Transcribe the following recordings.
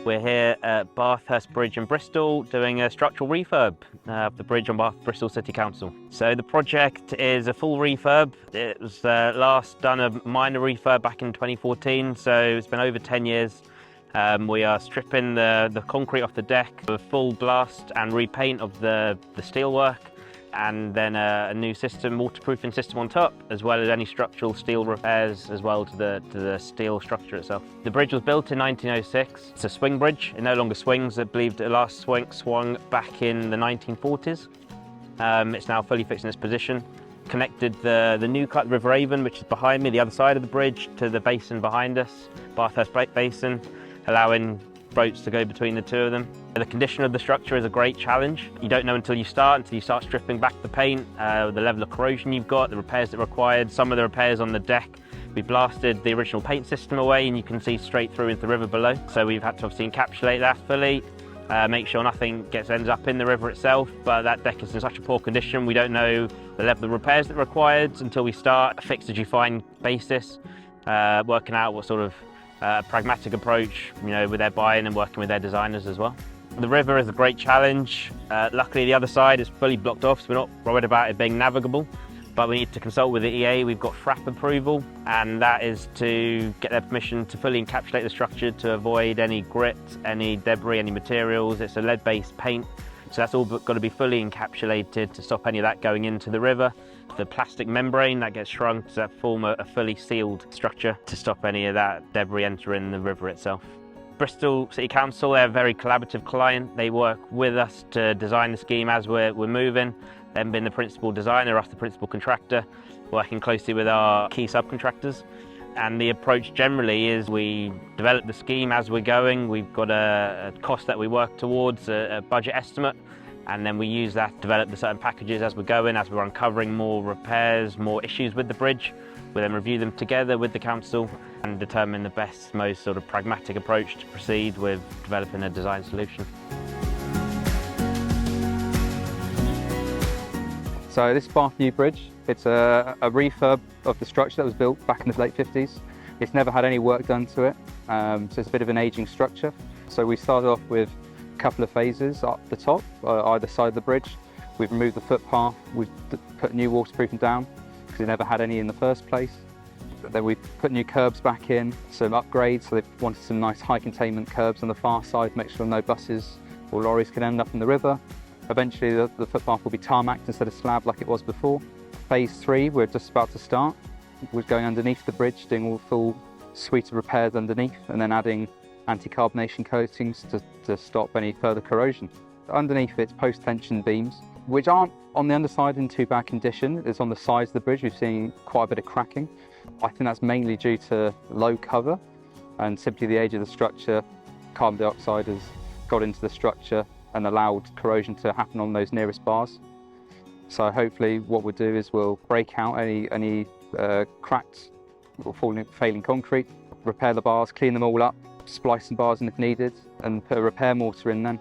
We're here at Bathurst Bridge in Bristol doing a structural refurb of the bridge on Bristol City Council. So the project is a full refurb. It was last done a minor refurb back in 2014, so it's been over 10 years. We are stripping the concrete off the deck, a full blast and repaint of the steelwork, and then a new system, waterproofing system on top, as well as any structural steel repairs as well to the steel structure itself. The bridge was built in 1906. It's a swing bridge. It no longer swings. I believe it last swung back in the 1940s. It's now fully fixed in its position. Connected the new cut River Avon, which is behind me, the other side of the bridge, to the basin behind us, Bathurst Basin, allowing boats to go between the two of them. The condition of the structure is a great challenge. You don't know until you start stripping back the paint, the level of corrosion you've got, the repairs that are required. Some of the repairs on the deck, we blasted the original paint system away and you can see straight through into the river below. So we've had to obviously encapsulate that fully, make sure nothing ends up in the river itself, but that deck is in such a poor condition, we don't know the level of repairs that are required until we start a fixed as you find basis, working out what sort of pragmatic approach, with their buy-in and working with their designers as well. The river is a great challenge. Luckily the other side is fully blocked off, so we're not worried about it being navigable, but we need to consult with the EA. We've got FRAP approval, and that is to get their permission to fully encapsulate the structure to avoid any grit, any debris, any materials. It's a lead-based paint, so that's all got to be fully encapsulated to stop any of that going into the river. The plastic membrane that gets shrunk to form a fully sealed structure to stop any of that debris entering the river itself. Bristol City Council, they're a very collaborative client. They work with us to design the scheme as we're moving. Them being the principal designer, us the principal contractor, working closely with our key subcontractors. And the approach generally is we develop the scheme as we're going. We've got a cost that we work towards, a budget estimate, and then we use that to develop the certain packages as we're going, as we're uncovering more repairs, more issues with the bridge. We then review them together with the council and determine the best, most sort of pragmatic approach to proceed with developing a design solution. So this is Bath New Bridge. It's a refurb of the structure that was built back in the late 50s. It's never had any work done to it, so it's a bit of an ageing structure. So we started off with a couple of phases up the top, either side of the bridge. We've removed the footpath, we've put new waterproofing down, because it never had any in the first place. Then we put new curbs back in, some upgrades, so they wanted some nice high containment curbs on the far side to make sure no buses or lorries can end up in the river. Eventually the footpath will be tarmacked instead of slab like it was before. Phase 3, we're just about to start. We're going underneath the bridge, doing all full suite of repairs underneath, and then adding anti-carbonation coatings to stop any further corrosion. Underneath it's post-tension beams, which aren't on the underside in too bad condition. It's on the sides of the bridge, we've seen quite a bit of cracking. I think that's mainly due to low cover and simply the age of the structure. Carbon dioxide has got into the structure and allowed corrosion to happen on those nearest bars. So hopefully what we'll do is we'll break out any cracked or failing concrete, repair the bars, clean them all up, splice some bars in if needed, and put a repair mortar in then,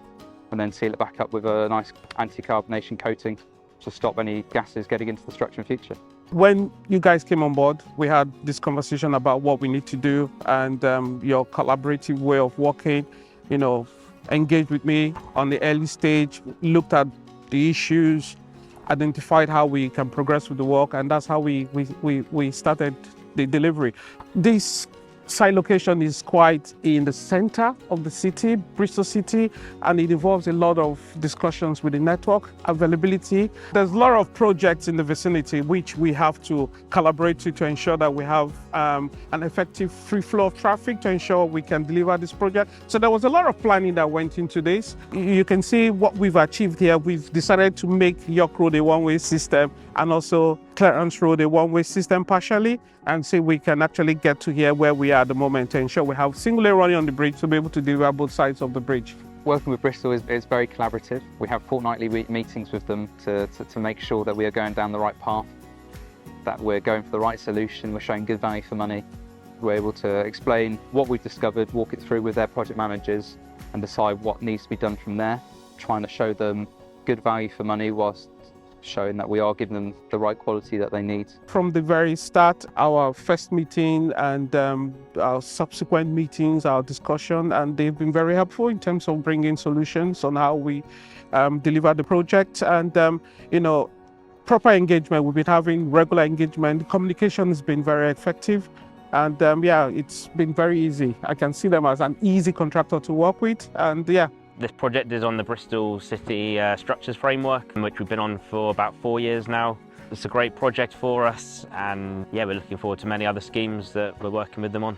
and then seal it back up with a nice anti-carbonation coating to stop any gases getting into the structure in future. When you guys came on board, we had this conversation about what we need to do, and your collaborative way of working, engaged with me on the early stage, looked at the issues, identified how we can progress with the work, and that's how we started the delivery. This site location is quite in the center of the city, Bristol City, and it involves a lot of discussions with the network, availability. There's a lot of projects in the vicinity which we have to collaborate to ensure that we have an effective free flow of traffic to ensure we can deliver this project. So there was a lot of planning that went into this. You can see what we've achieved here. We've decided to make York Road a one-way system and also Clarence Road a one-way system partially, and see we can actually get to here where we are at the moment to ensure we have single lane running on the bridge to be able to deliver both sides of the bridge. Working with Bristol is very collaborative. We have fortnightly meetings with them to make sure that we are going down the right path, that we're going for the right solution, we're showing good value for money. We're able to explain what we've discovered, walk it through with their project managers and decide what needs to be done from there, trying to show them good value for money whilst showing that we are giving them the right quality that they need. From the very start, our first meeting and our subsequent meetings, our discussion, and they've been very helpful in terms of bringing solutions on how we deliver the project. And, proper engagement. We've been having regular engagement. Communication has been very effective. And yeah, it's been very easy. I can see them as an easy contractor to work with. And yeah. This project is on the Bristol City Structures Framework, which we've been on for about 4 years now. It's a great project for us, and yeah, we're looking forward to many other schemes that we're working with them on.